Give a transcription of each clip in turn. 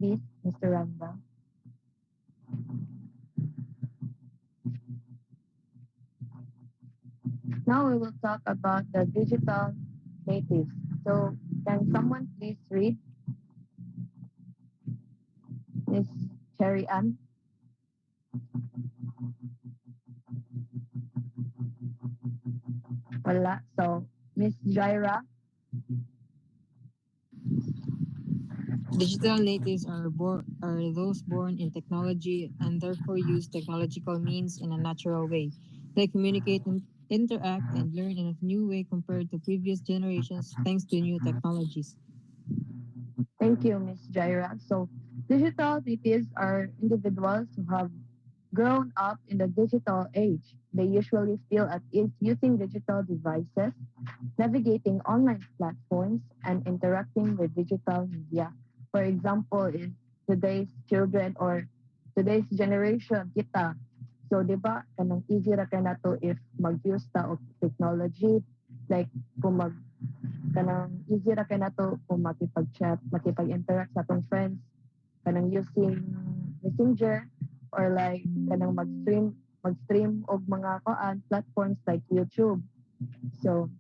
please, Mr. Randa. Now we will talk about the digital natives. So can someone please read Miss Cherry Ann? Wala. So Miss Jaira, Digital natives are those born in technology and therefore use technological means in a natural way. They communicate, interact, and learn in a new way compared to previous generations thanks to new technologies. thank you, Miss Jaira. So digital natives are individuals who have grown up in the digital age. They usually feel at ease using digital devices, navigating online platforms, and interacting with digital media. For example, is today's children or today's generation, kita. So, di ba, kanang easy ra kay nato if mag-use ta og technology, like kung kanang easy ra kay nato kung makipag-chat, makipag-interact sa atong friends, kanang using messenger or like kanang mag-stream og mga platforms like YouTube. So,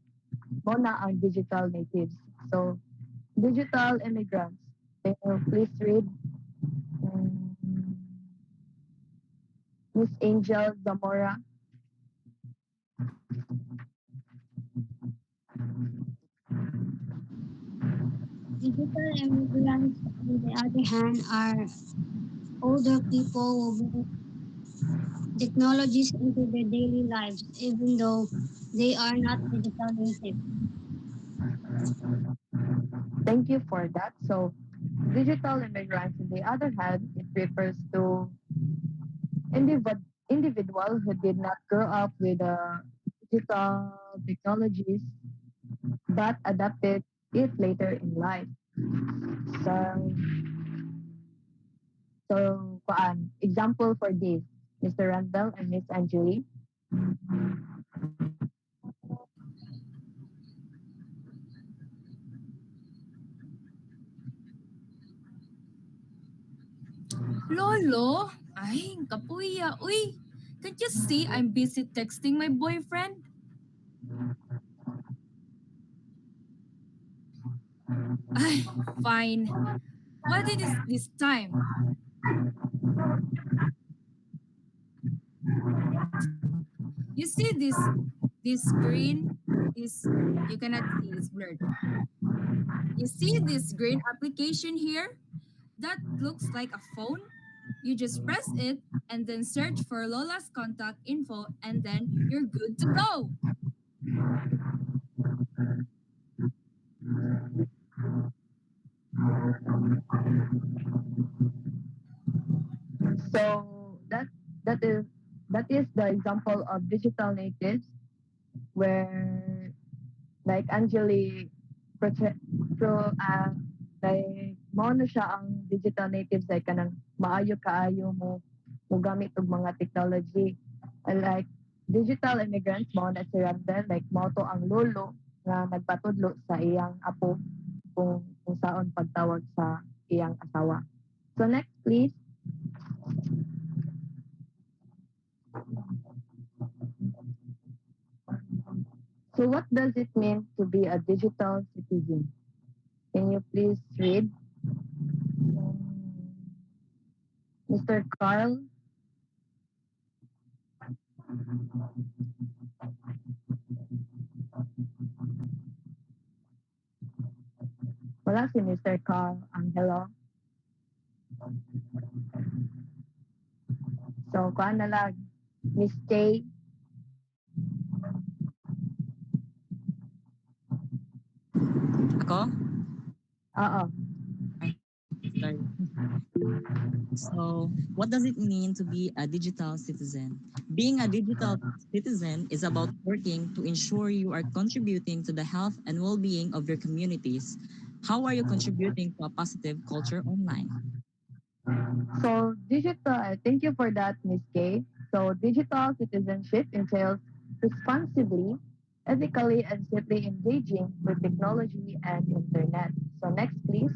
mo na ang digital natives. So, digital immigrants. Can you please read um, Miss Angel Zamora? Digital immigrants, on the other hand, are older people who bring technologies into their daily lives, even though they are not digital natives. Thank you for that. So, digital immigrants, on the other hand, it refers to individual who did not grow up with digital technologies but adapted it later in life. So, example for this, Mr. Randall and Miss Angeli. Lolo? Ay, kapuya. Uy, can't you see I'm busy texting my boyfriend? Ay, fine. What it is this time? You see this screen? This you cannot see, it's blurred. You see this green application here? That looks like a phone. You just press it and then search for Lola's contact info and then you're good to go. So that is that is the example of digital natives where like Angeli prote- pro like mao na siya ang digital natives like kanang maayo kaayo mo gamit og mga technology. And like digital immigrants mao na si Ramdan like mao to ang lolo nga nagpatudlo sa iyang apo kung saon pagtawag sa iyang asawa. So next please. So what does it mean to be a digital citizen? Can you please read? Mr. Carl? Wala si Mr. Carl Angelo. So, kuha na lang. Miss Kay? Ako? Oo. Sorry. So, what does it mean to be a digital citizen? Being a digital citizen is about working to ensure you are contributing to the health and well being of your communities. How are you contributing to a positive culture online? So, thank you for that, Miss Kay. So, digital citizenship entails responsibly, ethically, and safely engaging with technology and internet. So, next, please.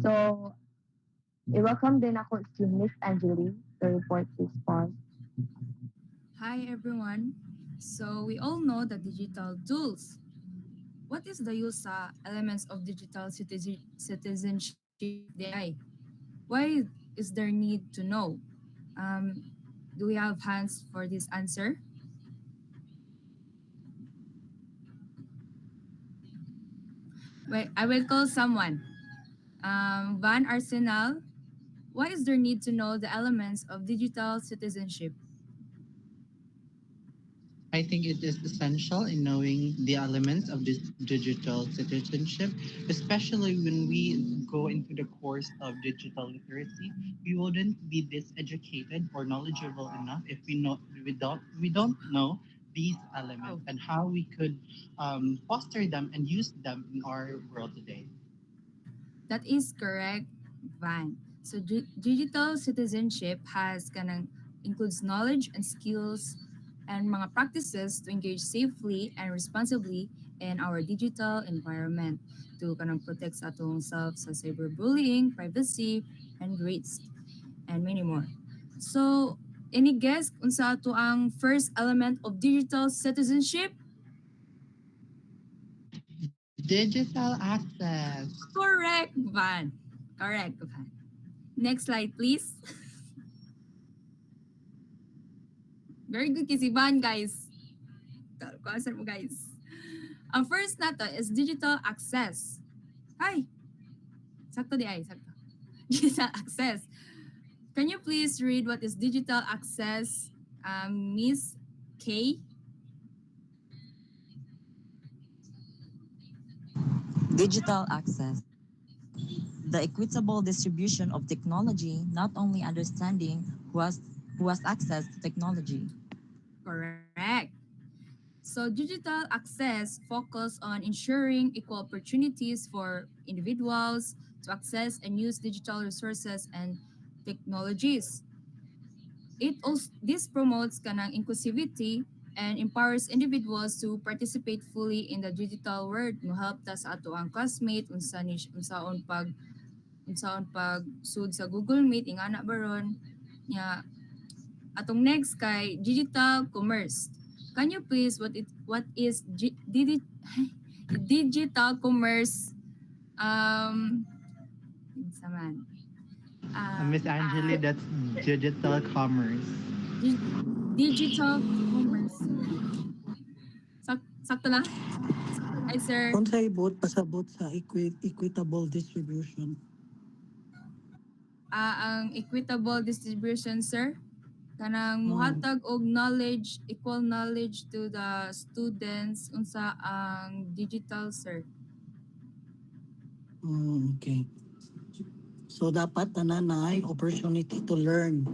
So, i-welcome din ako si Miss Angeli to report this pause. Hi everyone. So we all know the digital tools. What is the use elements of digital citizenship DI? Why is there need to know? Um, do we have hands for this answer? Wait, I will call someone. Van Arsenal, why is there need to know the elements of digital citizenship? I think it is essential in knowing the elements of this digital citizenship, especially when we go into the course of digital literacy. We wouldn't be this educated or knowledgeable enough if we don't know these elements Oh, and how we could foster them and use them in our world today. that is correct, Van. So digital citizenship has kanang includes knowledge and skills and mga practices to engage safely and responsibly in our digital environment to kanang protect sa atong self sa cyberbullying, privacy, and rights, and many more. So, any guess unsa ato ang first element of digital citizenship? Digital access. Correct, Van. Correct, Van. Next slide, please. Very good kay si Van, guys. Kuasan mo, guys. Ang first nato is digital access. Ay, sakto di ay, sakto. Digital access. Can you please read what is digital access, Miss K? Digital access, the equitable distribution of technology, not only understanding who has access to technology. Correct. So digital access focus on ensuring equal opportunities for individuals to access and use digital resources and technologies. This promotes kanang inclusivity and empowers individuals to participate fully in the digital world. No help ta sa ato ang classmate unsaon pag sud sa Google Meet ingana baron nya. Atong next kay digital commerce. Can you please what is digital commerce? Sa man. Miss Angeli, that's digital commerce. Di- digital commerce. Sakto lang? Hi sir. Unsay pasabot sa equitable distribution. Ang equitable distribution sir kanang Mm, muhatag og knowledge, equal knowledge to the students unsa ang digital sir. okay. So dapat tanan na ay opportunity to learn.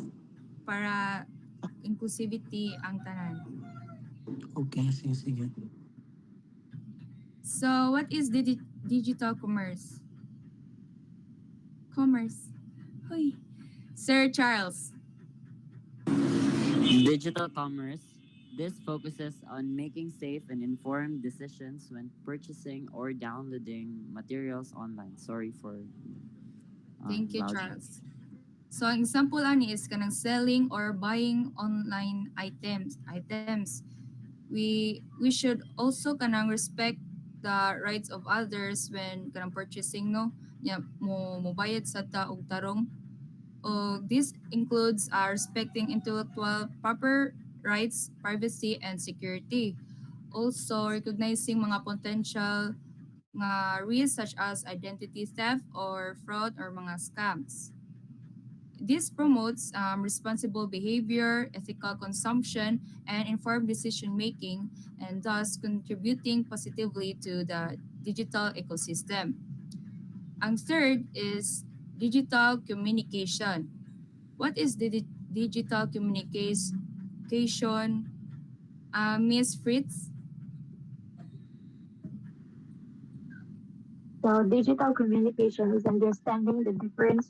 Para inclusivity ang tanan. Okay, sige. So, what is digital commerce? Commerce. Hoy. Sir Charles. Digital commerce. This focuses on making safe and informed decisions when purchasing or downloading materials online. Sorry for Thank you, loud. Charles. So, ang example ani is kanang selling or buying online items. We should also kanang respect the rights of others when kanang purchasing no. Ya mo bayad sa ta og tarong. This includes respecting intellectual proper rights, privacy, and security. Also, recognizing mga potential nga risks such as identity theft or fraud or mga scams. This promotes responsible behavior, ethical consumption, and informed decision making, and thus contributing positively to the digital ecosystem. Ang third is digital communication. What is digital communication, Miss Fritz? So digital communication is understanding the different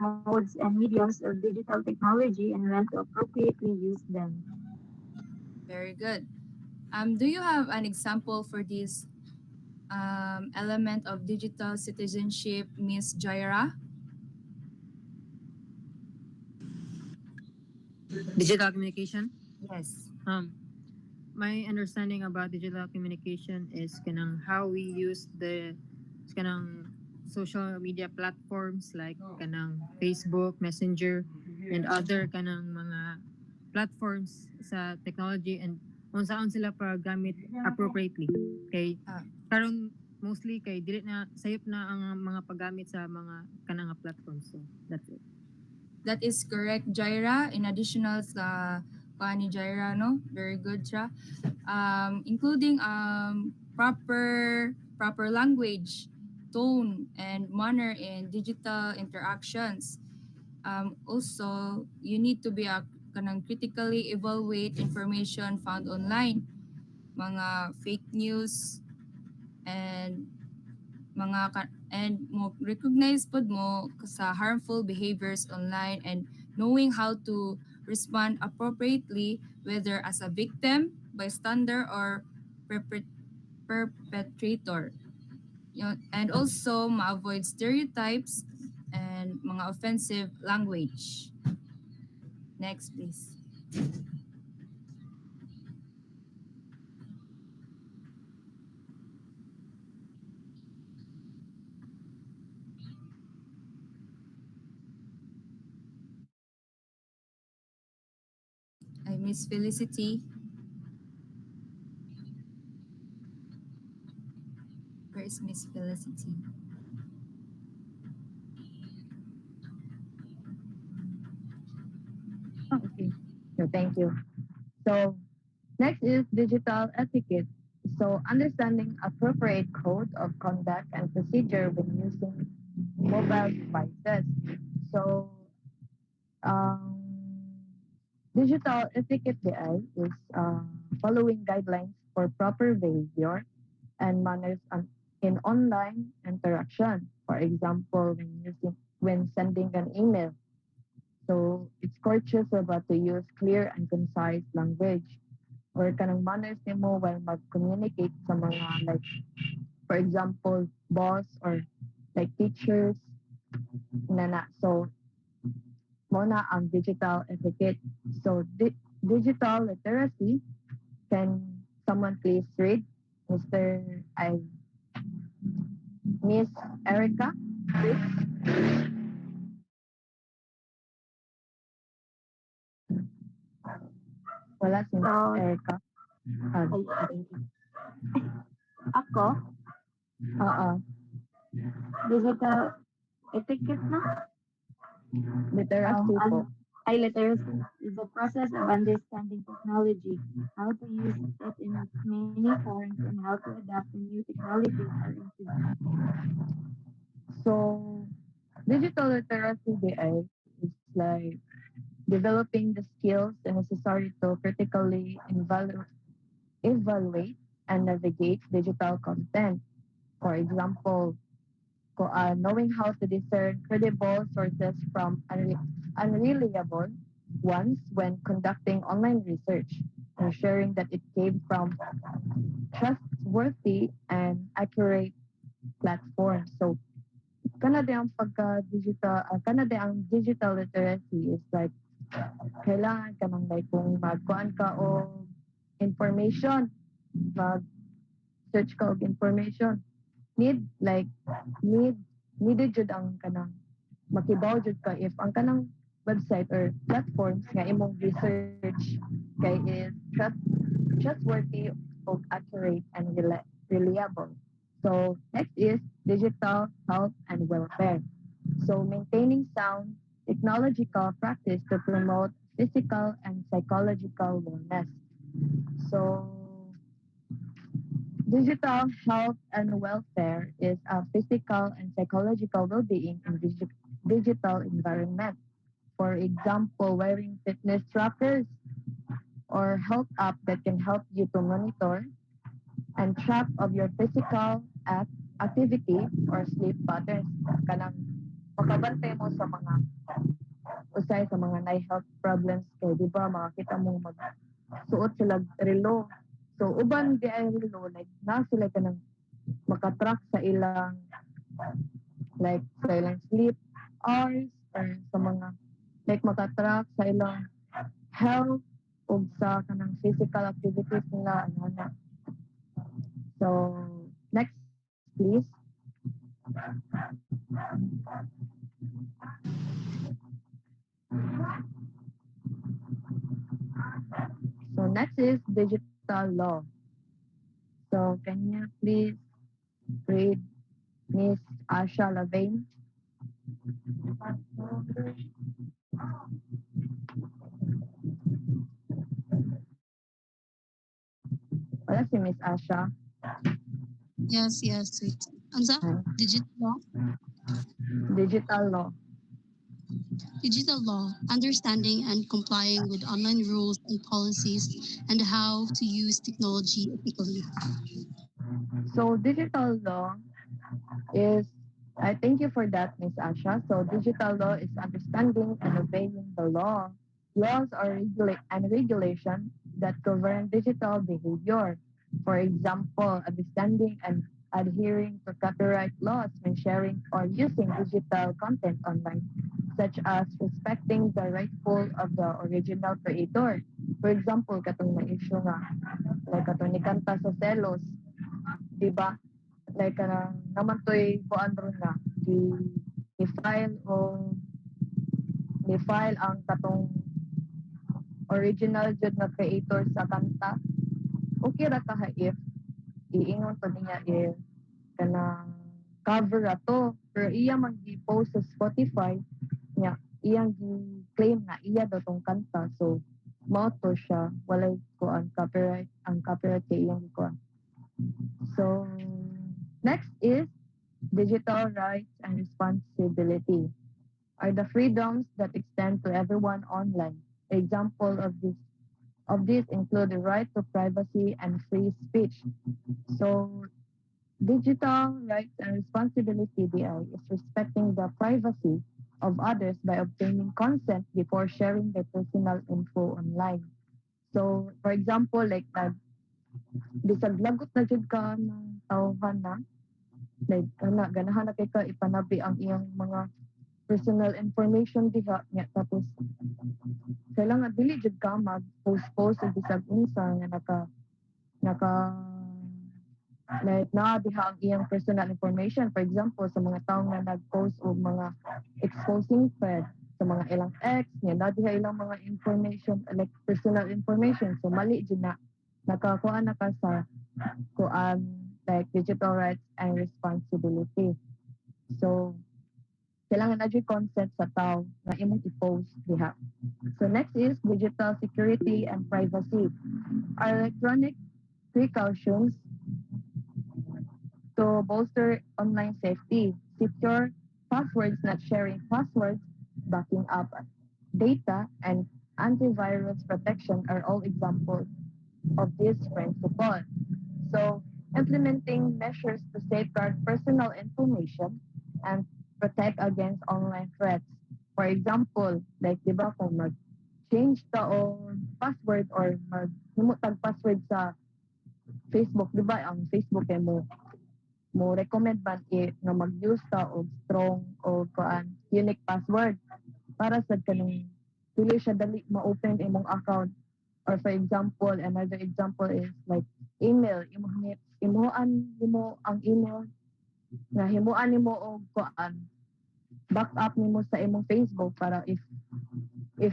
modes and mediums of digital technology and when to appropriately use them. Very good. Do you have an example for this, element of digital citizenship, Miss Jaira? Digital communication. Yes. My understanding about digital communication is kanang how we use the kanang social media platforms like kanang Facebook, Messenger, and other kanang mga platforms sa technology and unsaon sila paggamit appropriately. Kay Ah. karon mostly kay dili na sayop na ang mga paggamit sa mga kanang platforms. So that's it. That is correct, Jaira. In additional sa ni Jaira, no? Very good siya. Including proper language, tone, and manner in digital interactions. Also, you need to be kanang critically evaluate information found online, mga fake news, and and mo recognize pod mo sa harmful behaviors online and knowing how to respond appropriately whether as a victim, bystander, or perpetrator. And also ma-avoid stereotypes and mga offensive language. Next, please. I Miss Felicity. Where is Miss Felicity? Oh, okay. So thank you. So next is digital etiquette. So understanding appropriate code of conduct and procedure when using mobile devices. So um, digital etiquette DI is following guidelines for proper behavior and manners in online interaction. For example, when sending an email. So it's courteous about to use clear and concise language or kanang manners nimo while mag-communicate sa mga like for example boss or like teachers na. So mo na ang digital etiquette. So digital literacy, can someone please read? Mr. I Miss Erica, please. Wala si Miss So, Erica. Ah, ako, oo. digital etiquette na. Literacy po. Literacy is the process of understanding technology, how to use it in its many forms, and how to adapt to new technologies are introduced. So digital literacy DI is like developing the skills necessary to critically evaluate and navigate digital content. For example, knowing how to discern credible sources from unreliable ones when conducting online research, ensuring that it came from trustworthy and accurate platforms. So, kanade ang pagka-digital, kanade ang digital literacy is like kailangan ka ng like kung magkuan ka o information, mag-search ka og information. Needed jud ang kanang makibaw jud ka if ang kanang website or platforms nga imong research kay is trustworthy o accurate and reliable. So next is digital health and welfare. So maintaining sound technological practice to promote physical and psychological wellness. So digital health and welfare is a physical and psychological well-being in digital environment. For example, wearing fitness trackers or health app that can help you to monitor and track of your physical activity or sleep patterns. Kanang makabantay mo sa mga usay sa mga health problems kay di ba makakita mo suot sila relo. So uban di ay relo like na sila kanang makatrack sa ilang like sa ilang sleep hours or sa mga like makatrack sa ilang health ug sa kanang physical activities nila ano na. So next please. So next is digital law. So can you please read Miss Asha Lavain? Wala si Miss Asha. Yes, wait. Unsa? Digital law? Digital law. Digital law, understanding and complying with online rules and policies, and how to use technology ethically. So digital law is I thank you for that, Miss Asha. So digital law is understanding and obeying the law. Laws are regulations that govern digital behavior. For example, understanding and adhering to copyright laws when sharing or using digital content online, such as respecting the rightful of the original creator. For example, katong na issue nga, like katong ni kanta sa Celos, di ba? Like naman to'y kuan ron na i-file o i-file ang katong original jud na creator sa kanta. Okay ra ka ha if iingon to niya if kanang cover ato pero iya mag-post sa Spotify niya iyang gi-claim na iya daw tong kanta so mao to siya walay kuan copyright ang copyright kay iyang kuan. So next is digital rights and responsibility are the freedoms that extend to everyone online. Example of this include the right to privacy and free speech. So digital rights and responsibility DI is respecting the privacy of others by obtaining consent before sharing their personal info online. So for example like bisag lagot na jud ka ng tawhan na like ganahan na kay ka ipanabi ang iyang mga personal information diha nya tapos kailangan dili jud ka mag-post og bisag unsa nga naka like na diha ang iyang personal information for example sa mga tawo nga nag-post og mga exposing thread sa mga ilang ex nya na diha ilang mga information like personal information so mali jud na nakakuha na ka sa kuan like digital rights and responsibility. So kailangan na dyan consent sa tao na imong i-post diha. So next is digital security and privacy. Are electronic precautions to bolster online safety. Secure passwords, not sharing passwords, backing up data, and antivirus protection are all examples of this principle. So implementing measures to safeguard personal information and protect against online threats. For example, like di ba kung mag-change ta o password or maghimutag password sa Facebook, di ba ang Facebook kay mo recommend ba nga mag-use ta og strong o kuan unique password para sa kanang dili siya dali ma-open imong account. Or for example, another example is like email. Imuhaan nimo ang email nga himuan nimo og kuan backup nimo sa imong Facebook para if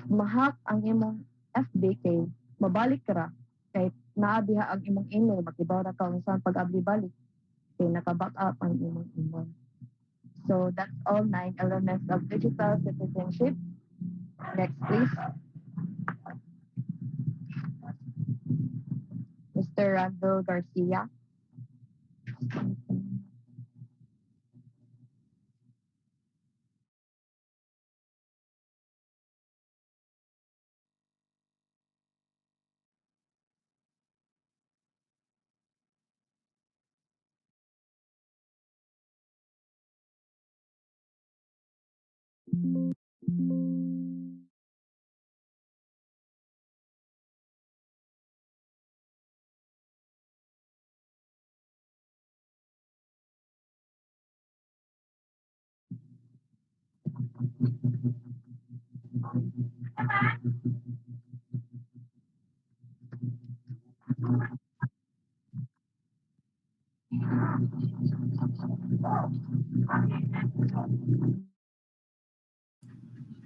mahack ang imong FB kay mabalik ra kay naa diha ang imong email makibaw ra ka unsa pag-abli balik kay naka-backup ang imong email. So that's all 9 elements of digital citizenship. Next please. Mr. Randall Garcia.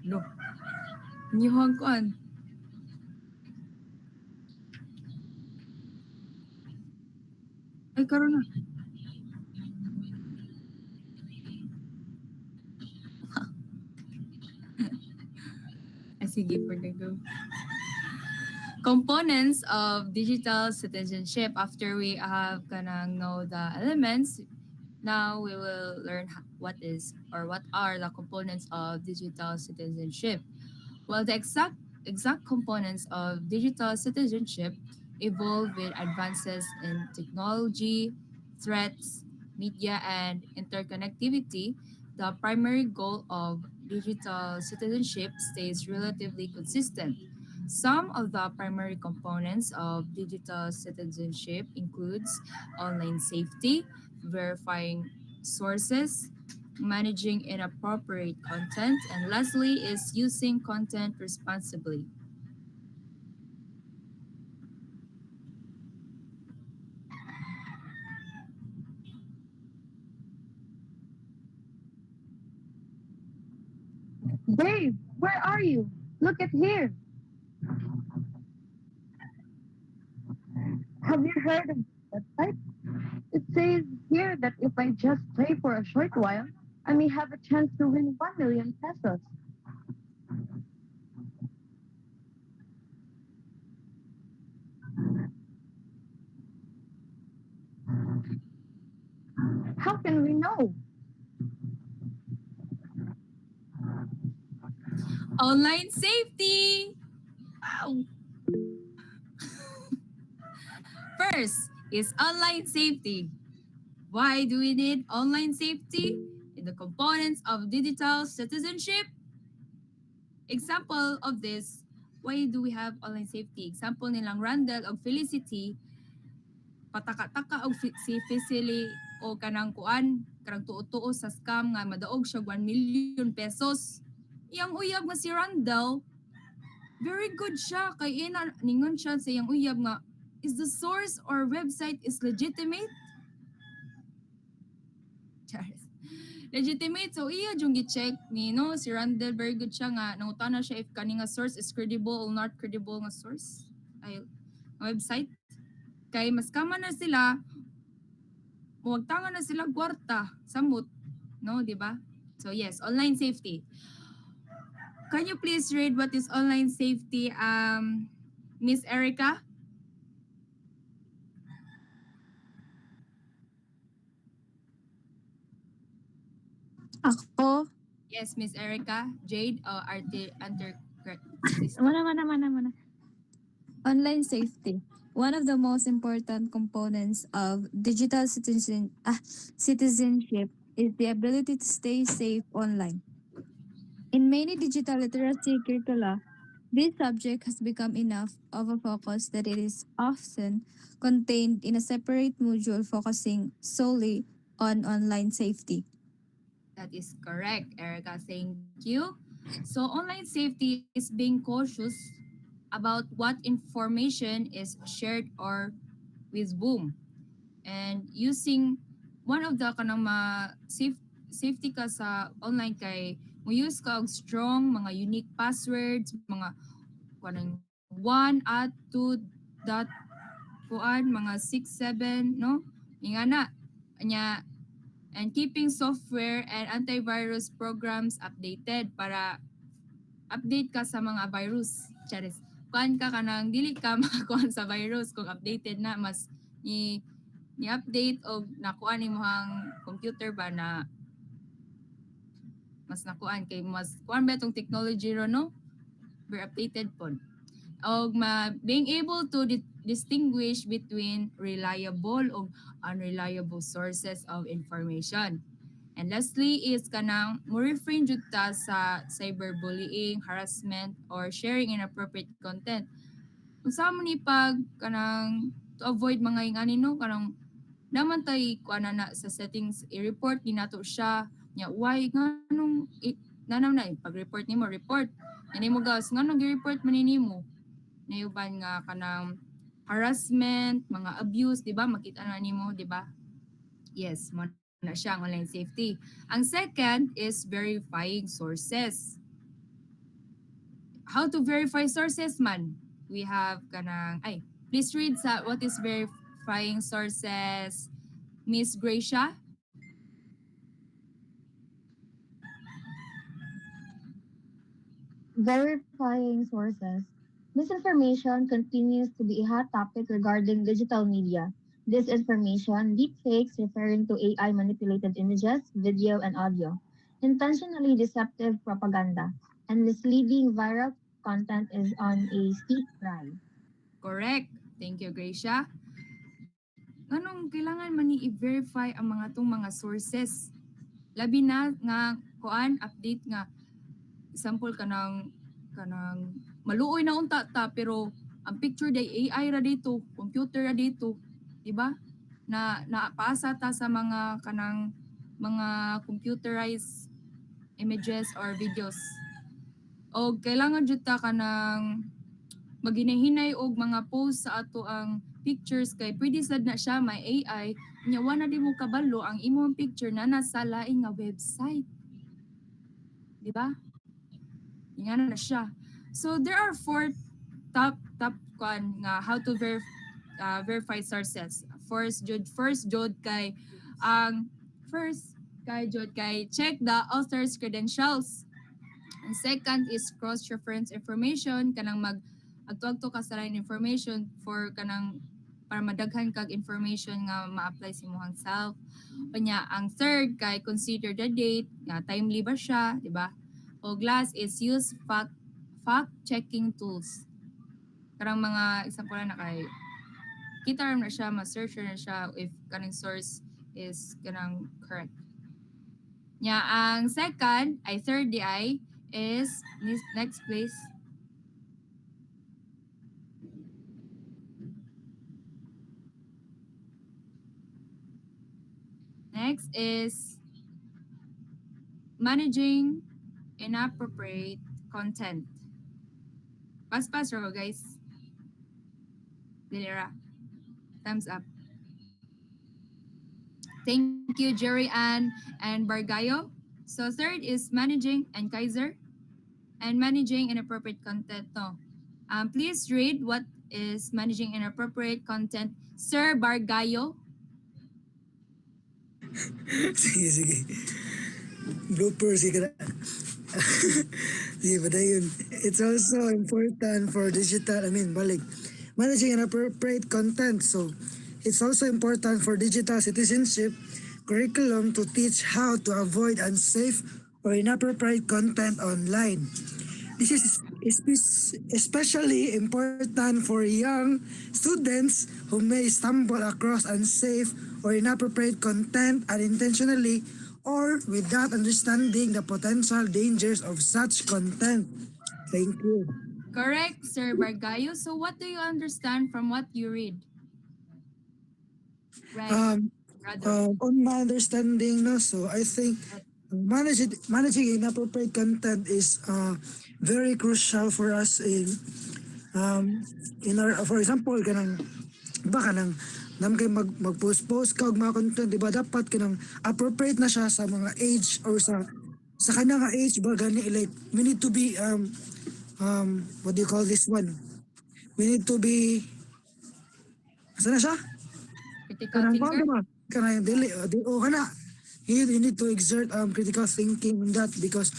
Lo, nihon kuan. Ay, karon na. Ay, sige, go. Components of digital citizenship. After we have kanang know the elements, now we will learn what is or what are the components of digital citizenship. Well, the exact components of digital citizenship evolve with advances in technology, threats, media, and interconnectivity. The primary goal of digital citizenship stays relatively consistent. Some of the primary components of digital citizenship includes online safety, verifying sources, managing inappropriate content, and lastly is using content responsibly. Dave, where are you? Look at here. Have you heard of that website? It says here that if I just play for a short while, I may have a chance to win 1 million pesos. How can we know? Online safety! Wow! First is online safety. Why do we need online safety? In the components of digital citizenship, example of this, why do we have online safety? Example nilang Randall o Felicity, pataka-taka og si Felicity o kanang kuan, kanang tuo-tuo sa scam nga madaog siya 1 million pesos. Iyang uyab nga si Randall, very good siya kay ina ningon siya sa iyang uyab nga is the source or website is legitimate? Charis. Legitimate, so iya jung gi-check ni no si Randall, very good siya nga nangutana siya if kani nga source is credible or not credible nga source ay website. Kay mas kama na sila, muwagtangan na sila kwarta, samot, no, di ba? So yes, online safety. Can you please read what is online safety, Miss Erica? Ako, Yes, Miss Erica. Jade, under mana, mana, mana, mana. Online safety. One of the most important components of digital citizenship is the ability to stay safe online. In many digital literacy curricula, this subject has become enough of a focus that it is often contained in a separate module focusing solely on online safety. That is correct, Erica. Thank you. So online safety is being cautious about what information is shared or with whom. And using one of the kanang safety ka sa online kay mo use ka og strong mga unique passwords, mga kanang 1 at 2 dot kuan mga 6 7 no ingana nya, and keeping software and antivirus programs updated para update ka sa mga virus. Charis. Kuan ka kanang dili ka makakuan sa virus kung updated na mas ni-update o nakuan imong computer ba na mas nakuan kay mas kuan ba tong technology ro no? Very updated po. Og being able to distinguish between reliable o unreliable sources of information. And lastly is kanang mo refrain jud ta sa cyberbullying, harassment, or sharing inappropriate content. Unsa man ni pag kanang to avoid mga ingani no kanang naman tay kuan na sa settings i-report ni nato siya nya why nganong nanam na pag-report nimo report. Ani mo gawas ngano gi-report man nimo? Nayuban nga kanang harassment, mga abuse, di ba? Makita na nimo, di ba? Yes, mo na siya ang online safety. Ang second is verifying sources. How to verify sources man? We have kanang please read sa what is verifying sources, Miss Gracia. Verifying sources. Misinformation continues to be a hot topic regarding digital media. Disinformation, deepfakes referring to AI manipulated images, video, and audio, intentionally deceptive propaganda, and misleading viral content is on a steep rise. Correct. Thank you, Gracia. Anong kailangan man ni i-verify ang mga tong mga sources? Labi na nga kuan update nga example kanang maluoy na unta ta pero ang picture day AI ra dito, computer ra dito, di ba? Na napaasa ta sa mga kanang mga computerized images or videos. O kailangan jud ta kanang maghinay-hinay og mga post sa ato ang pictures kay pwede sad na siya may AI nya wala di mo kabalo ang imong picture na nasa laing nga website. Di ba? Ingana na siya. So there are four top nga how to verify sources. First jud kay check the author's credentials. And second is cross-reference information kanang agtuag to ka sa lain information for kanang para madaghan kag information nga ma-apply sa imong self. Kanya ang third kay consider the date, nga timely ba siya, di ba? O last is use fact checking tools. Karang mga example na kay kita na siya, ma-search na siya if kanang source is kanang correct. Nya ang second ay third DI is next please. Next is managing inappropriate content. Pass ra guys. Dilira. Thumbs up. Thank you, Jerry Ann and Bargayo. So third is managing and Kaiser and managing inappropriate content. No. Please read what is managing inappropriate content. Sir Bargayo. Sige. Blooper, sige na. Sige, padayon. It's also important for managing inappropriate content. So, it's also important for digital citizenship curriculum to teach how to avoid unsafe or inappropriate content online. This is especially important for young students who may stumble across unsafe or inappropriate content unintentionally or without understanding the potential dangers of such content. Thank you. Correct, Sir Bargayo. So what do you understand from what you read? Right, brother. On my understanding, no, so I think managing inappropriate content is very crucial for us in our, for example, kanang nam kay mag-post ka og mga content, di ba dapat kanang appropriate na siya sa mga age or sa kanang age ba gani, like we need to be what do you call this one? We need to be asa na siya? Critical thinker. Kanang dili you need to exert critical thinking on that because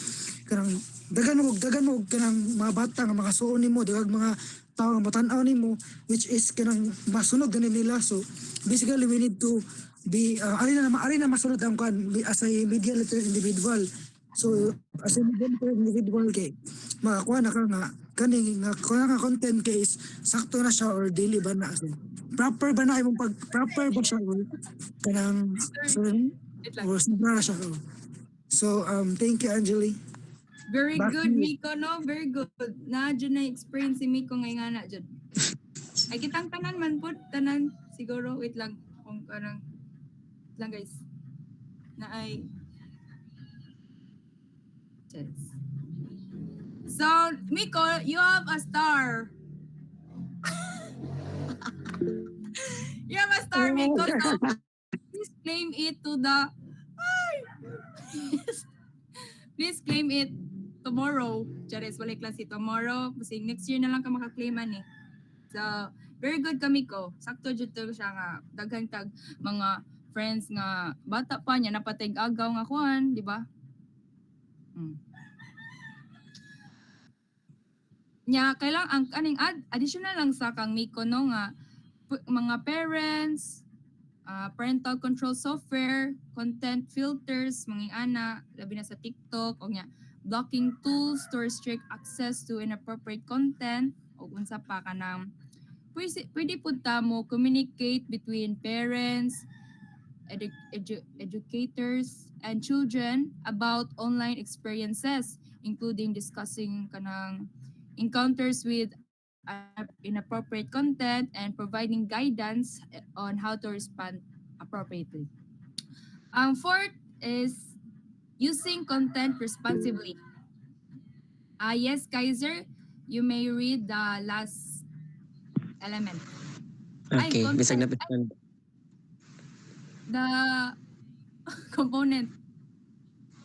kanang dagan mo kanang mga bata nga makasuon nimo dagag mga tao nga matan-aw nimo which is kanang masunod gani nila. So basically we need to be ari na masunod ang kan as a media literate individual. So as a media literate individual kay makakuha na ka nga kani nga content kay is sakto na siya or daily ba na proper ba na imong proper ba siya kanang or sobra na siya. So thank you, Angeli. Very good, Miko, no? Very good. Na dyan na experience si Miko ngay nga na dyan. Ay, kitang tanan man po. Tanan. Siguro, wait lang. Kung parang, lang guys. Na ay, Charis. So, Miko, you have a star. You have a star, Miko. So, please claim it to the... Ay! Please claim it tomorrow. Charis, wala klase tomorrow. Kasi next year na lang ka makaklaiman eh. So, very good kami ko. Sakto jud to siya nga daghan tag mga friends nga bata pa niya napatay agaw nga kuan, di ba? Nya kailang ang kaning additional lang sa kang Miko no nga mga parents, parental control software, content filters, mga ana, labi na sa TikTok, o nya, blocking tools to restrict access to inappropriate content, o unsa pa ka ng, pwede po mo communicate between parents, educators, and children about online experiences, including discussing kanang encounters with inappropriate content and providing guidance on how to respond appropriately. Fourth is using content responsibly. Yes, Kaiser, you may read the last element. Okay, bisag na the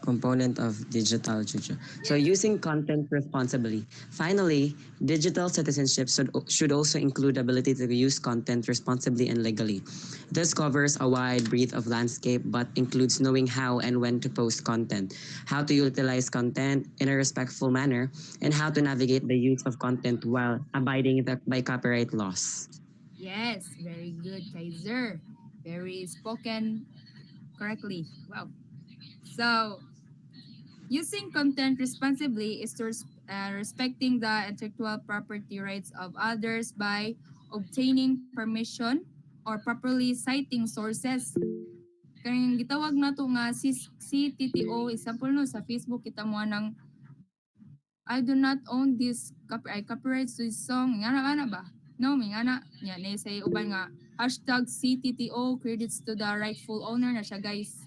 component of digital juju. So using content responsibly. Finally, digital citizenship should also include the ability to use content responsibly and legally. This covers a wide breadth of landscape but includes knowing how and when to post content, how to utilize content in a respectful manner, and how to navigate the use of content while abiding by copyright laws. Yes, very good, Kaiser. Very spoken correctly. Wow. So, using content responsibly is to respecting the intellectual property rights of others by obtaining permission or properly citing sources. Kaya gitawag na to nga CTTO, example no sa Facebook kita mo ng I do not own this copyrights to this song. Ngana ba? No, ngana. Yan, say uban nga #CTTO credits to the rightful owner na siya guys.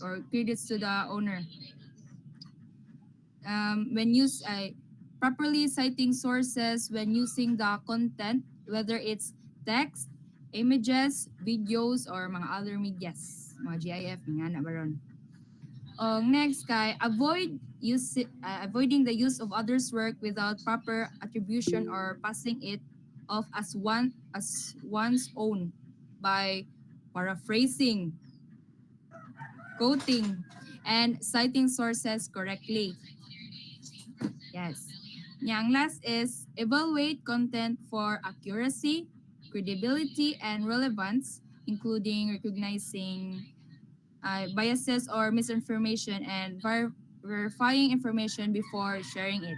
Or credits to the owner. When used, properly citing sources when using the content, whether it's text, images, videos, or mga other medias. Mga GIF, nga na baron. Next, avoiding the use of others' work without proper attribution or passing it off as one's own by paraphrasing, quoting, and citing sources correctly. Yes. Yang last is evaluate content for accuracy, credibility, and relevance, including recognizing biases or misinformation and verifying information before sharing it.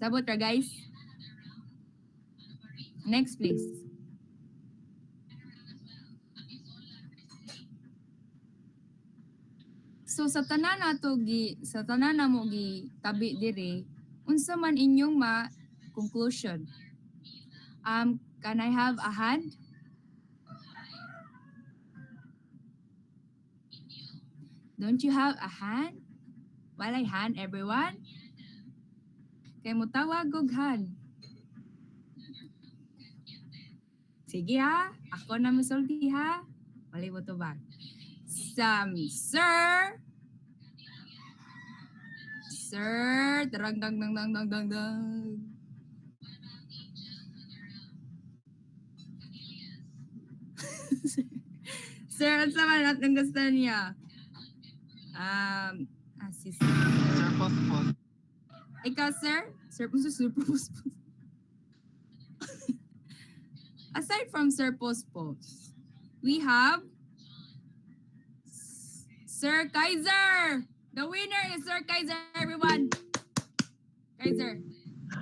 Sabot ra guys? Next please. So sa tanan na mo gi tabi dire, unsa man inyong conclusion? Can I have a hand? Don't you have a hand? Walay hand, everyone? Kay mo tawag og hand. Sige ha, ako na musulti ha. Walay mo to ba? Sir, darang dang dang dang dang dang dang. Sir, ano sa man natin gusto niya? Assistant. Sir Pospos. Ikaw, sir? Sir Pospos. Aside from Sir Pospos, we have Sir Kaiser. The winner is Sir Kaiser, everyone. Kaiser.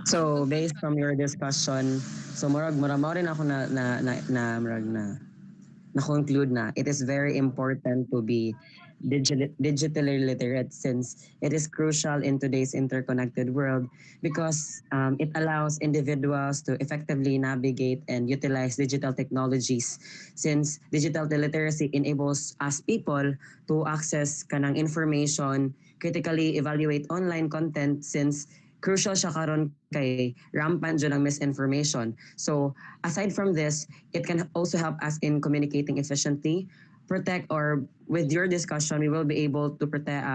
So based from your discussion, so murag rin ako na conclude na it is very important to be digitally literate since it is crucial in today's interconnected world because it allows individuals to effectively navigate and utilize digital technologies since digital literacy enables us people to access kanang information critically evaluate online content since crucial siya karon kay rampant jud ang misinformation. So aside from this, it can also help us in communicating efficiently, protect or with your discussion, we will be able to protect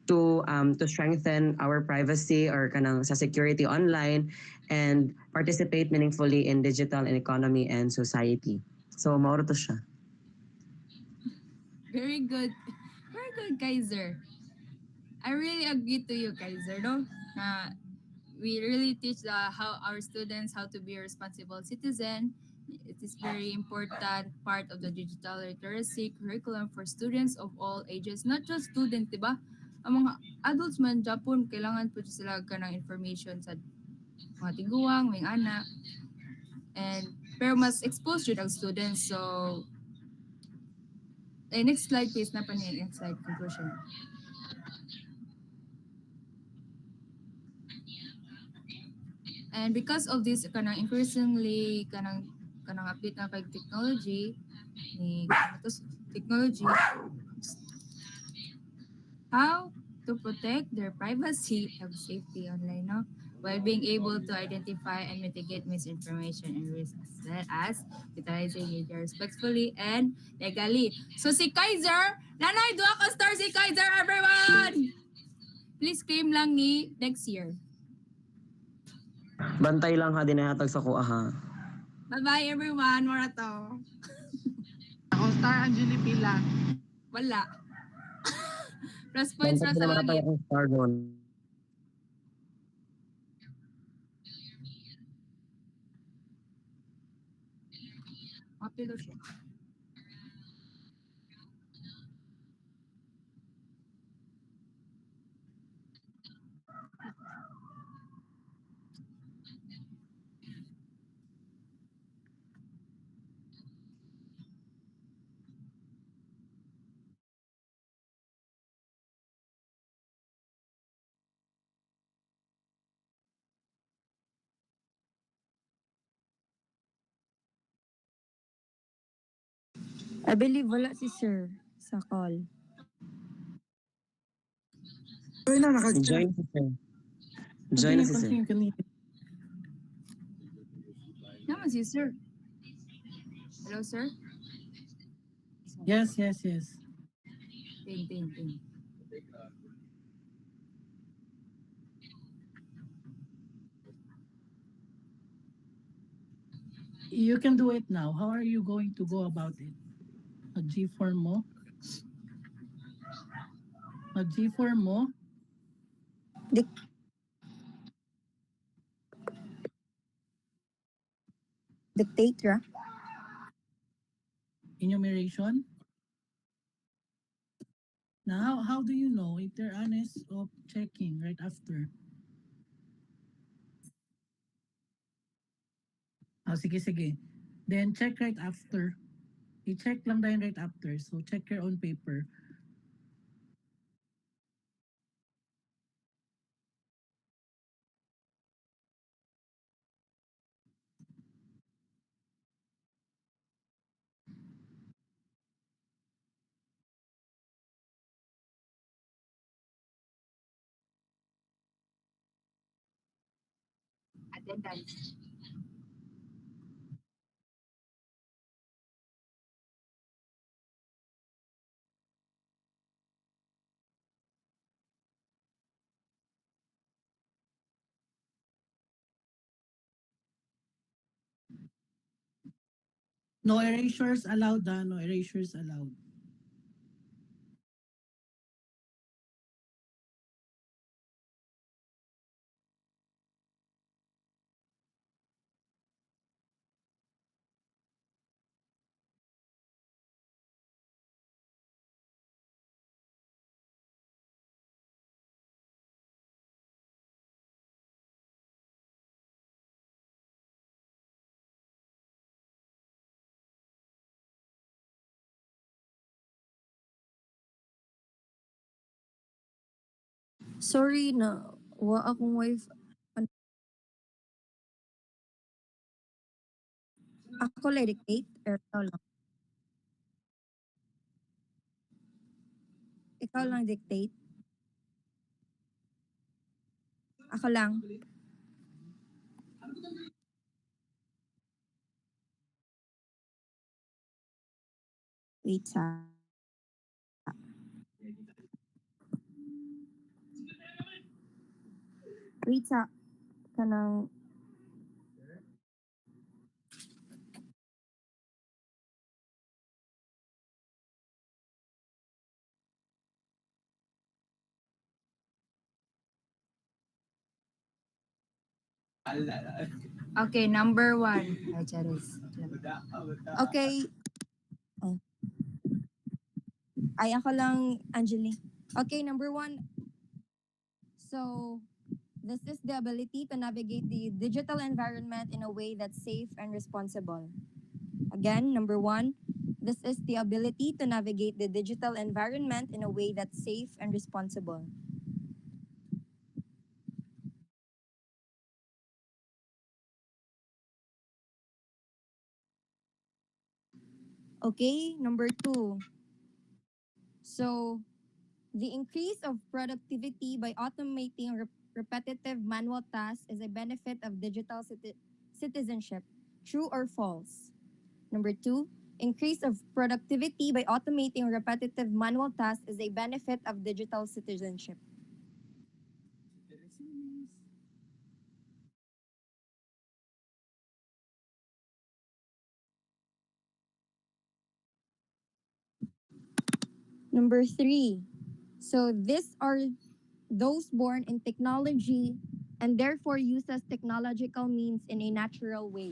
to strengthen our privacy or kanang sa security online and participate meaningfully in digital and economy and society. So mao to siya. Very good. Very good, Kaiser. I really agree to you, Kaiser, no? We really teach how our students how to be a responsible citizen. It is very important part of the digital literacy curriculum for students of all ages, not just student, di ba? Ang mga adults man Japon, kailangan po sila ka ng information sa mga tiguang, mga anak. And pero mas exposed yun ang students. So, next slide please, na pa niya, next slide, conclusion. And because of this kanang increasingly kanang update na kay technology ni technology, how to protect their privacy and safety online, no? While being able to identify and mitigate misinformation and risks, as well as utilizing media respectfully and legally. So si Kaiser, nanay, duha ka star si Kaiser, everyone! Please claim lang ni next year. Bantay lang ha dinahatag sa kuha ha. Bye-bye everyone, mora to. Ako star Anjali Pila. Wala. Plus points na Bantay sa na langit. akong star doon. Mapilo siya. I believe wala si sir sa call. Join na naka Join si sir. Join na si sir. Naman si sir. Hello, sir? Yes. Ting. You can do it now. How are you going to go about it? Mag-G4 mo? Mag-G4 mo? Dictate ra. Enumeration? Now, how do you know if they're honest of checking right after? Sige. Then check right after. I-check lang din right after. So check your own paper. Attendance. No erasures allowed, no erasures allowed. Sorry na wa akong wifi. Ako lang dictate or ikaw lang? Ikaw lang dictate. Ako lang. Wait sa. Wait sa. Kanang. Okay, number 1. Ay, Charis. Okay. Ay, ako lang, Angeli. Okay, number 1. So, this is the ability to navigate the digital environment in a way that's safe and responsible. Again, number 1. This is the ability to navigate the digital environment in a way that's safe and responsible. Okay, number 2. So, the increase of productivity by automating repetitive manual tasks is a benefit of digital citizenship. True or false? Number 2, increase of productivity by automating repetitive manual tasks is a benefit of digital citizenship. Number 3, so these are those born in technology and therefore uses technological means in a natural way.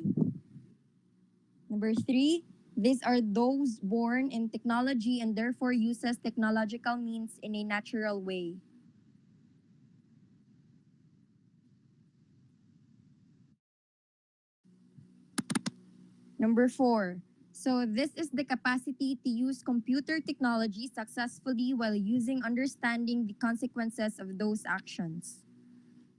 Number 3, these are those born in technology and therefore uses technological means in a natural way. Number 4, so this is the capacity to use computer technology successfully while using understanding the consequences of those actions.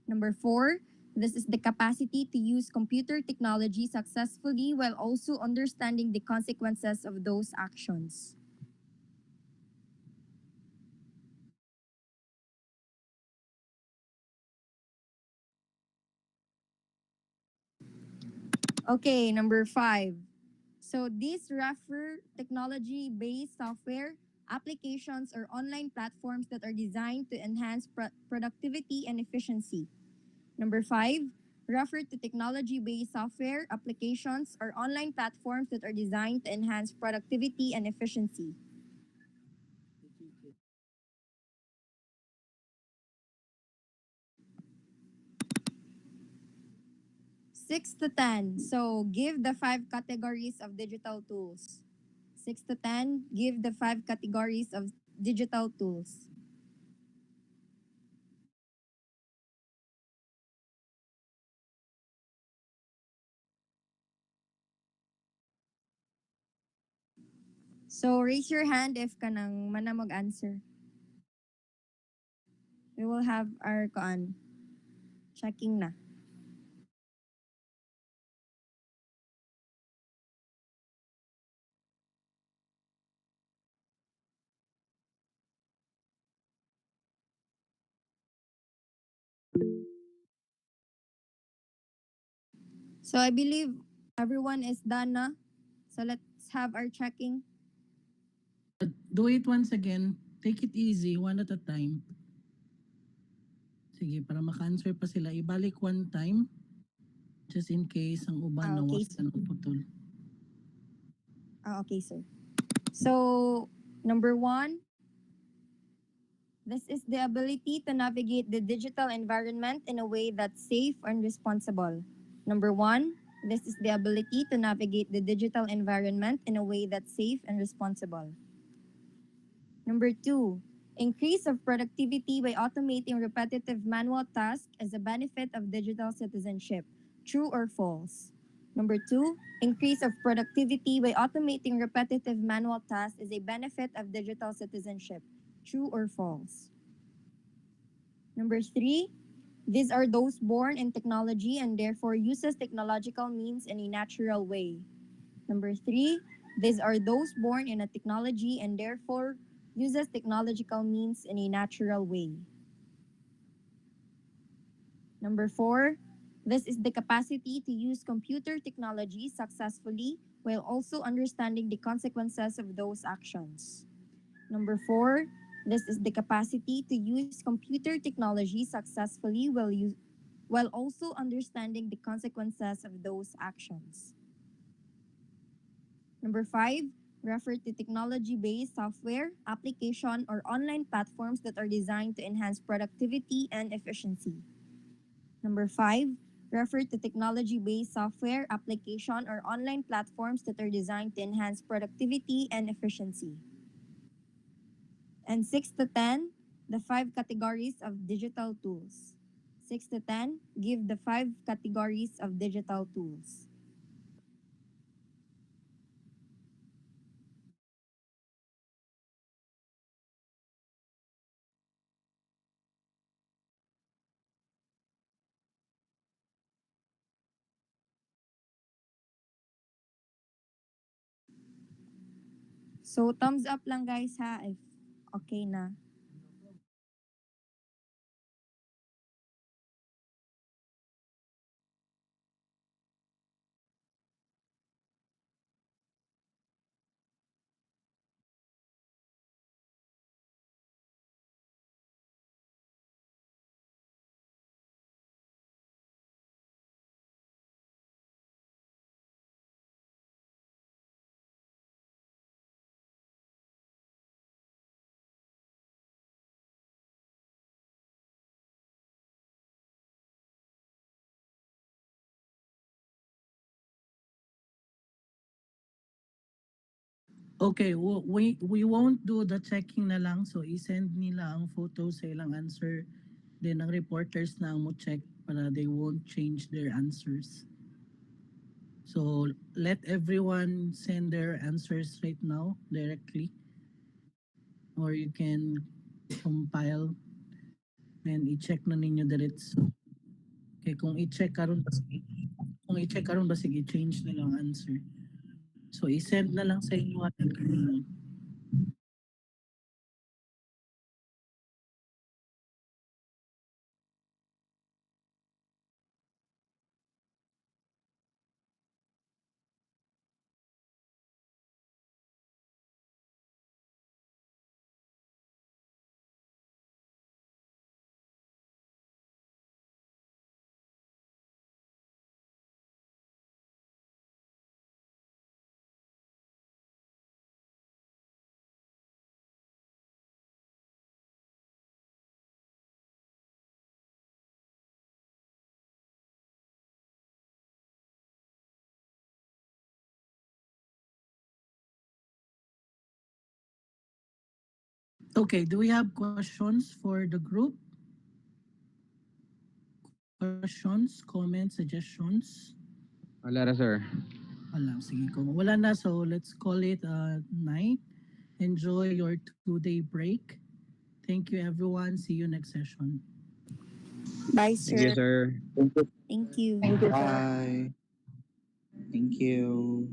Number 4, this is the capacity to use computer technology successfully while also understanding the consequences of those actions. Okay, number 5. So these refer technology-based software, applications, or online platforms that are designed to enhance productivity and efficiency. Number 5, refer to technology-based software, applications, or online platforms that are designed to enhance productivity and efficiency. 6 to 10. So give the 5 categories of digital tools. 6 to 10. Give the 5 categories of digital tools. So raise your hand if kanang mana mag-answer. We will have our checking na. So I believe everyone is done na. So let's have our checking. Do it once again. Take it easy, one at a time. Sige, para maka-answer pa sila. Ibalik one time. Just in case ang uban na Okay. wala na putol. Okay, sir. So, number 1, this is the ability to navigate the digital environment in a way that's safe and responsible. Number 1, this is the ability to navigate the digital environment in a way that's safe and responsible. Number 2, increase of productivity by automating repetitive manual tasks is a benefit of digital citizenship. True or false? Number 2, increase of productivity by automating repetitive manual tasks is a benefit of digital citizenship. True or false? Number 3, these are those born in technology and therefore uses technological means in a natural way. Number 3, these are those born in a technology and therefore uses technological means in a natural way. Number 4, this is the capacity to use computer technology successfully while also understanding the consequences of those actions. Number 4, this is the capacity to use computer technology successfully while also understanding the consequences of those actions. Number 5, refer to technology-based software, application, or online platforms that are designed to enhance productivity and efficiency. Number 5, refer to technology-based software, application, or online platforms that are designed to enhance productivity and efficiency. And 6 to 10, the 5 categories of digital tools. 6 to 10, give the 5 categories of digital tools. So, thumbs up lang guys ha if okay na. Okay, we won't do the checking na lang. So, i-send nila ang photo sa ilang answer. Then, ang reporters na ang mo check para they won't change their answers. So, let everyone send their answers right now directly. Or you can compile and i-check na ninyo diretso. Okay, kung i-check karon ba sige i-change nila ang answer. So, i-send na lang sa inyo at Okay, do we have questions for the group? Questions, comments, suggestions? Wala na, sir. Wala, sige. Kung wala na, so let's call it a night. Enjoy your 2-day break. Thank you, everyone. See you next session. Bye, Thank you, sir. sir. Thank you. Thank you, sir. Bye. Thank you.